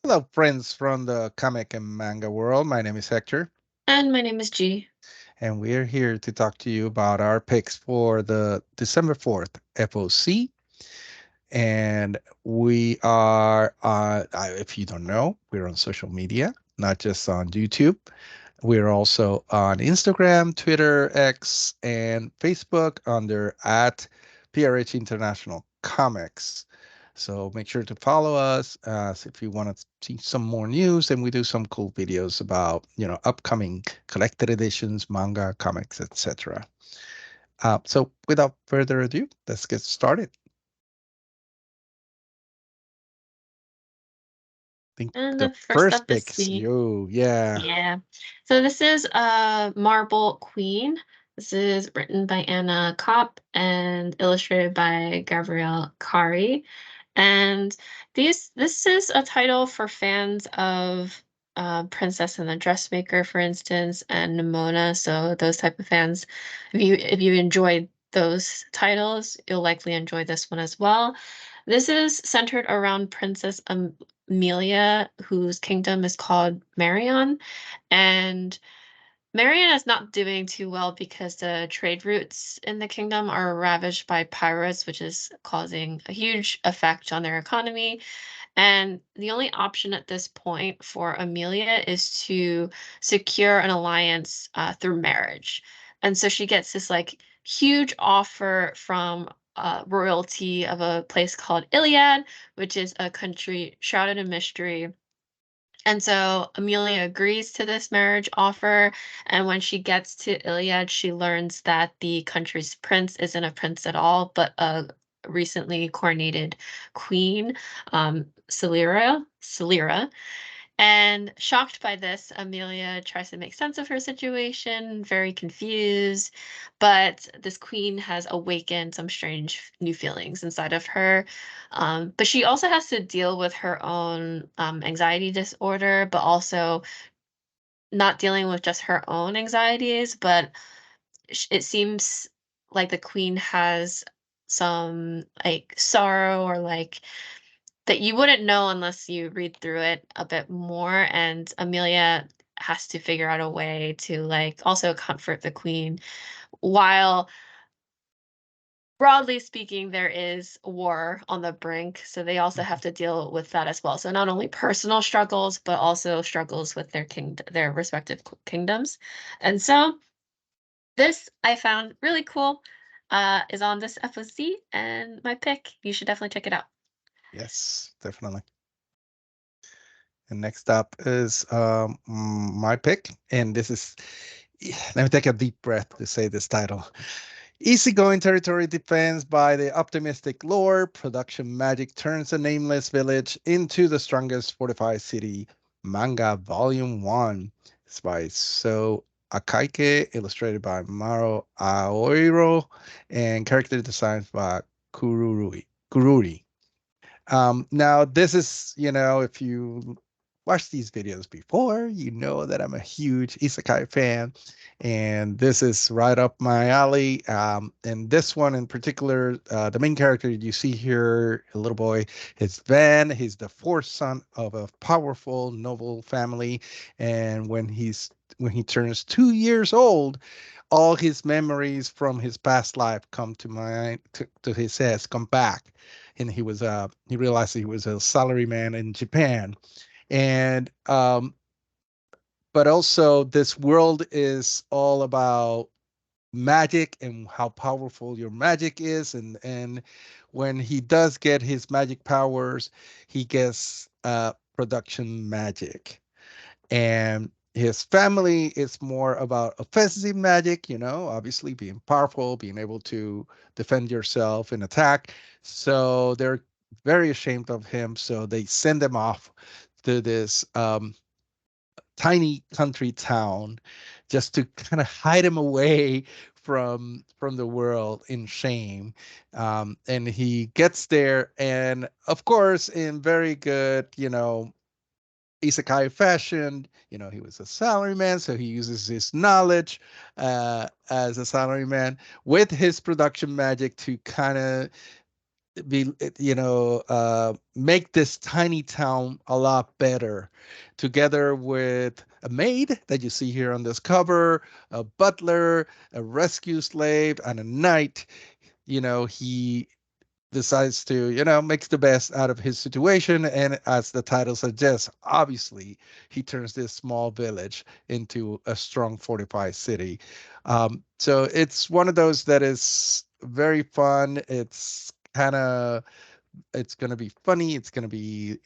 Hello, friends from the comic and manga world. My name is Hector, And my name is G. and we're here to talk to you about our picks for the December 4th FOC. And we are, if you don't know, we're on social media, not just on YouTube. We're also on Instagram, Twitter, X, and Facebook under at PRH International Comics. So make sure to follow us if you want to see some more news, and we do some cool videos about upcoming collected editions, manga, comics, etc. So without further ado, let's get started. I think And the the first first up is picks, you, yeah. yeah. So this is Marble Queen. This is written by Anna Kopp and illustrated by Gabrielle Kari. And this is a title for fans of Princess and the Dressmaker, for instance, and Nimona. So those type of fans, if you enjoyed those titles, you'll likely enjoy this one as well. This is centered around Princess Amelia, whose kingdom is called Marion, and Marion is not doing too well because the trade routes in the kingdom are ravaged by pirates, which is causing a huge effect on their economy. And the only option at this point for Amelia is to secure an alliance through marriage. And so she gets this like huge offer from royalty of a place called Iliad, which is a country shrouded in mystery. And so Amelia agrees to this marriage offer. And when she gets to Iliad, she learns that the country's prince isn't a prince at all, but a recently coronated queen, Celira. And shocked by this, Amelia tries to make sense of her situation, very confused. But this queen has awakened some strange new feelings inside of her. But she also has to deal with her own anxiety disorder, but also not dealing with just her own anxieties. But it seems like the queen has some like sorrow or like that you wouldn't know unless you read through it a bit more. And Amelia has to figure out a way to like also comfort the queen while broadly speaking there is war on the brink, so they also have to deal with that as well. So not only personal struggles but also struggles with their respective kingdoms. And so this I found really cool, is on this FOC and my pick. You should definitely check it out. Yes, definitely. And next up is my pick, and this is. Let me take a deep breath to say this title. Easygoing territory defense by the optimistic lore. Production magic turns a nameless village into the strongest fortified city. Manga Volume 1. It's by So Akaike, illustrated by Maro Aoiro, and character designs by Kururi. Now, this is, if you watched these videos before, you know that I'm a huge isekai fan, and this is right up my alley. And this one in particular, the main character you see here, a little boy, is Van. He's the fourth son of a powerful, noble family, and when he turns 2 years old, all his memories from his past life come to mind to his head, come back, and he realized he was a salaryman in Japan, and but also this world is all about magic and how powerful your magic is, and when he does get his magic powers, he gets production magic, and his family is more about offensive magic, obviously being powerful, being able to defend yourself and attack. So they're very ashamed of him. So they send him off to this tiny country town just to kind of hide him away from the world in shame. And he gets there, and of course, in very good, isekai fashion. He was a salaryman, so he uses his knowledge as a salaryman with his production magic to kind of make this tiny town a lot better, together with a maid that you see here on this cover, a butler, a rescue slave, and a knight. He decides to, makes the best out of his situation. And as the title suggests, obviously, he turns this small village into a strong fortified city. So it's one of those that is very fun. It's going to be funny. It's going to be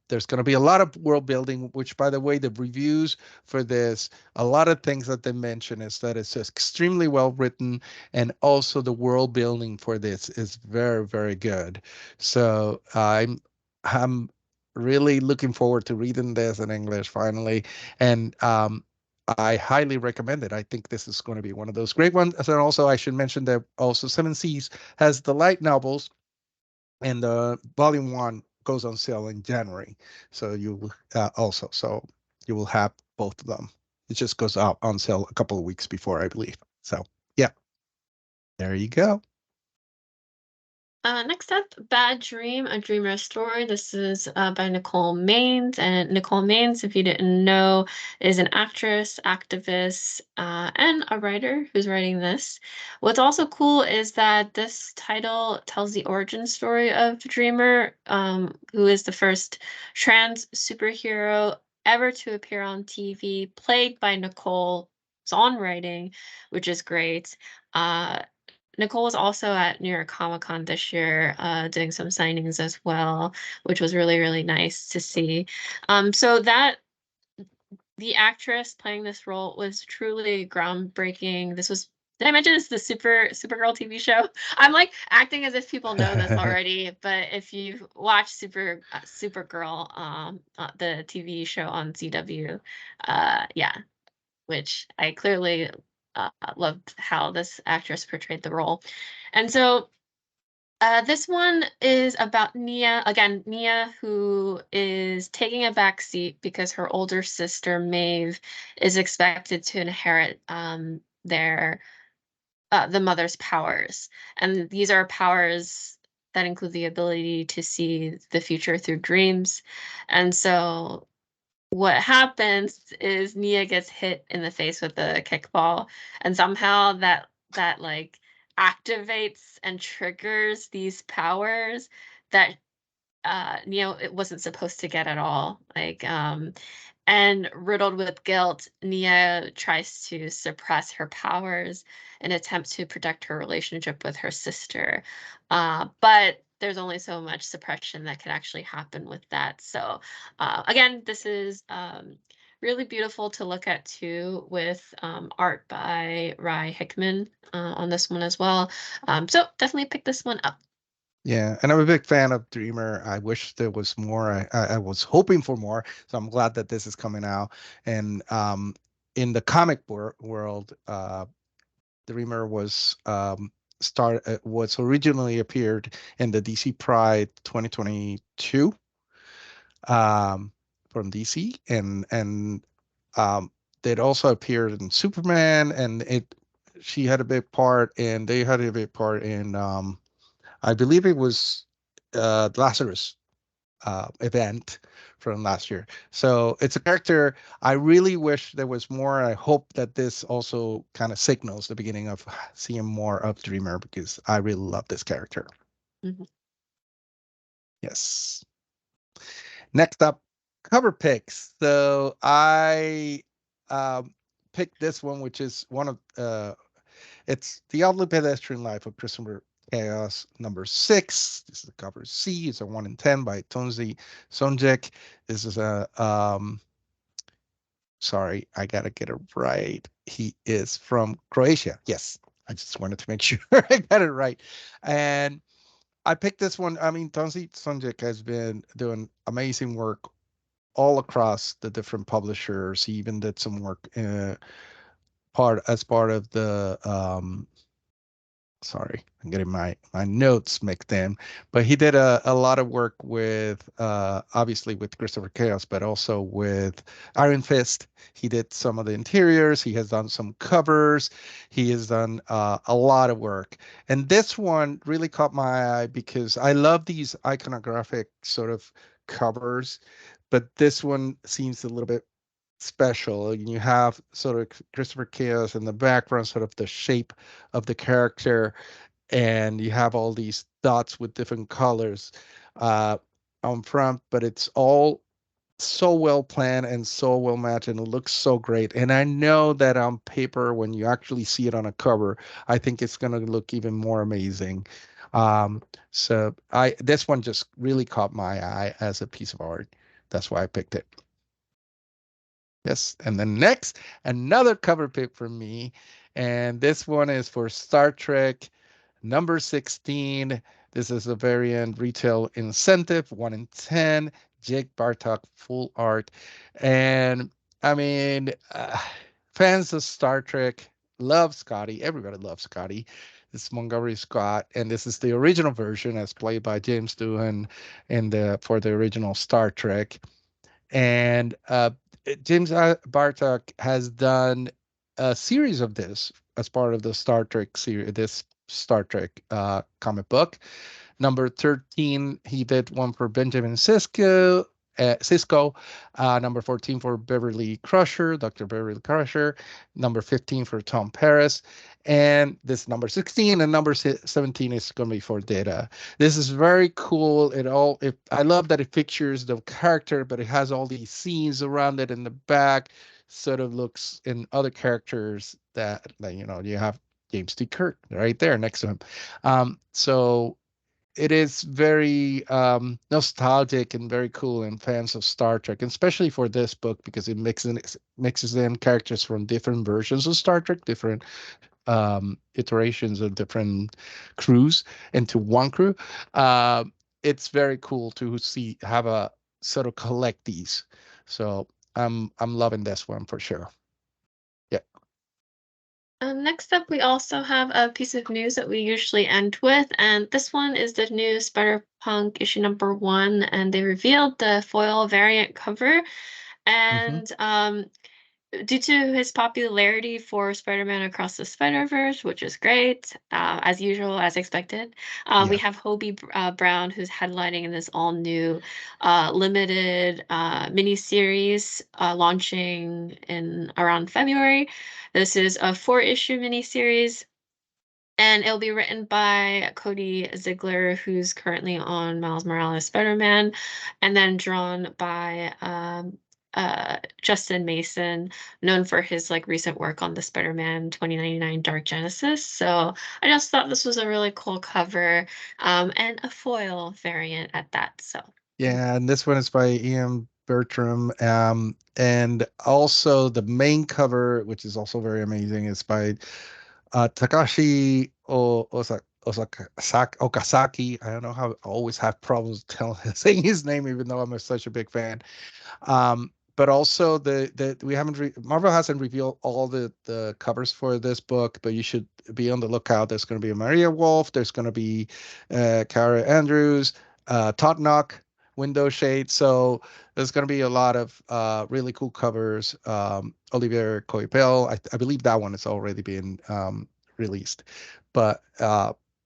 there's going to be a lot of world building, which, by the way, the reviews for this, a lot of things that they mention is that it's just extremely well written, and also the world building for this is very, very good. So I'm really looking forward to reading this in English finally, and I highly recommend it. I think this is going to be one of those great ones. And also, I should mention that also Seven Seas has the light novels, and volume one goes on sale in January. So you will have both of them. It just goes out on sale a couple of weeks before, I believe. So yeah, there you go. Next up, Bad Dream, A Dreamer's Story. This is by Nicole Maines. And Nicole Maines, if you didn't know, is an actress, activist, and a writer who's writing this. What's also cool is that this title tells the origin story of Dreamer, who is the first trans superhero ever to appear on TV, played by Nicole's own writing, which is great. Nicole was also at New York Comic Con this year, doing some signings as well, which was really, really nice to see. So that the actress playing this role was truly groundbreaking. Did I mention this is the Supergirl TV show? I'm like acting as if people know this already, but if you've watched Supergirl, the TV show on CW, yeah, which I clearly loved how this actress portrayed the role. And so this one is about Nia, again, Nia, who is taking a back seat because her older sister, Maeve, is expected to inherit the mother's powers. And these are powers that include the ability to see the future through dreams. And so what happens is Nia gets hit in the face with a kickball, and somehow that like activates and triggers these powers that it wasn't supposed to get at all. And riddled with guilt, Nia tries to suppress her powers in attempt to protect her relationship with her sister. But there's only so much suppression that can actually happen with that. So again, this is really beautiful to look at too, with art by Rai Hickman on this one as well. So definitely pick this one up. Yeah, and I'm a big fan of Dreamer. I wish there was more. I was hoping for more, so I'm glad that this is coming out. And in the comic world, Dreamer was originally appeared in the DC Pride 2022, from DC, and they'd also appeared in Superman, and it she had a big part, and they had a big part in I believe it was Lazarus event from last year. So it's a character I really wish there was more. I hope that this also kind of signals the beginning of seeing more of Dreamer, because I really love this character. Mhm. Yes. Next up, cover picks. So I picked this one, which is one of it's The Oddly Pedestrian Life of Christopher Chaos #6. This is cover C. It's a 1 in 10 by Tonzi Sonjek. This is a sorry, I gotta get it right. He is from Croatia. Yes, I just wanted to make sure I got it right. And I picked this one. I mean, Tonzi Sonjek has been doing amazing work all across the different publishers. He even did some work part of the Sorry, I'm getting my notes mixed in. But he did a lot of work with obviously with Christopher Chaos, but also with Iron Fist. He did some of the interiors. He has done some covers. He has done a lot of work. And this one really caught my eye because I love these iconographic sort of covers, but this one seems a little bit special. You have sort of Christopher Chaos in the background, sort of the shape of the character, and you have all these dots with different colors uh, on front, but it's all so well planned and so well matched, and it looks so great. And I know that on paper, when you actually see it on a cover, I think it's going to look even more amazing. So I this one just really caught my eye as a piece of art. That's why I picked it. Yes. And then next, another cover pick from me. And this one is for Star Trek number 16. This is a variant retail incentive, 1 in 10. Jake Bartok, full art. And I mean, fans of Star Trek love Scotty. Everybody loves Scotty. This is Montgomery Scott, and this is the original version as played by James Doohan in the for the original Star Trek. And James Bartok has done a series of this as part of the Star Trek series, this Star Trek comic book. Number 13, he did one for Benjamin Cisco. Number 14 for Beverly Crusher, Dr. Beverly Crusher. Number 15 for Tom Paris. And this number 16 and number 17 is going to be for Data. This is very cool. I love that it pictures the character, but it has all these scenes around it in the back. Sort of looks in other characters that you have James T. Kirk right there next to him. So it is very nostalgic and very cool and fans of Star Trek, and especially for this book because it mixes in characters from different versions of Star Trek, different iterations of different crews into one crew. Uh, it's very cool to see have a sort of collect these. So I'm loving this one for sure. Yeah. Next up, we also have a piece of news that we usually end with, and this one is the new Spider-Punk issue number 1, and they revealed the foil variant cover. Hmm. And due to his popularity for Spider-Man Across the Spider-Verse, which is great, as usual, as expected, we Yeah. have Hobie Brown, who's headlining in this all-new limited miniseries launching in around February. This is a 4-issue miniseries, and it'll be written by Cody Ziegler, who's currently on Miles Morales Spider-Man, and then drawn by Justin Mason, known for his like recent work on the Spider-Man 2099 Dark Genesis. So I just thought this was a really cool cover, and a foil variant at that. So Yeah, and this one is by Ian Bertram. And also the main cover, which is also very amazing, is by Takashi Okazaki. I don't know how I always have problems saying his name, even though I'm such a big fan. But also the we haven't Marvel hasn't revealed all the covers for this book, but you should be on the lookout. There's going to be a Maria Wolf. There's going to be Kara Andrews, Todd Knock, Window Shade. So there's going to be a lot of really cool covers. Olivier Coipel, I believe that one is already being released. But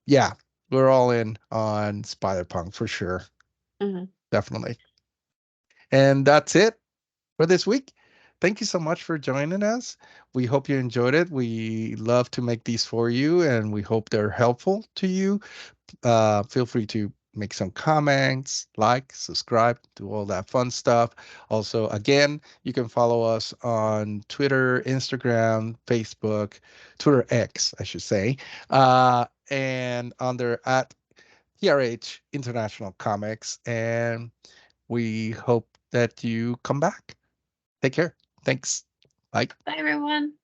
yeah, we're all in on Spider Punk for sure, mhm. definitely. And that's it for this week. Thank you so much for joining us. We hope you enjoyed it. We love to make these for you, and we hope they're helpful to you. Feel free to make some comments, like, subscribe, do all that fun stuff. Also, again, you can follow us on Twitter, Instagram, Facebook, Twitter X, I should say, and under at TRH International Comics. And we hope that you come back. Take care. Thanks. Bye. Bye everyone.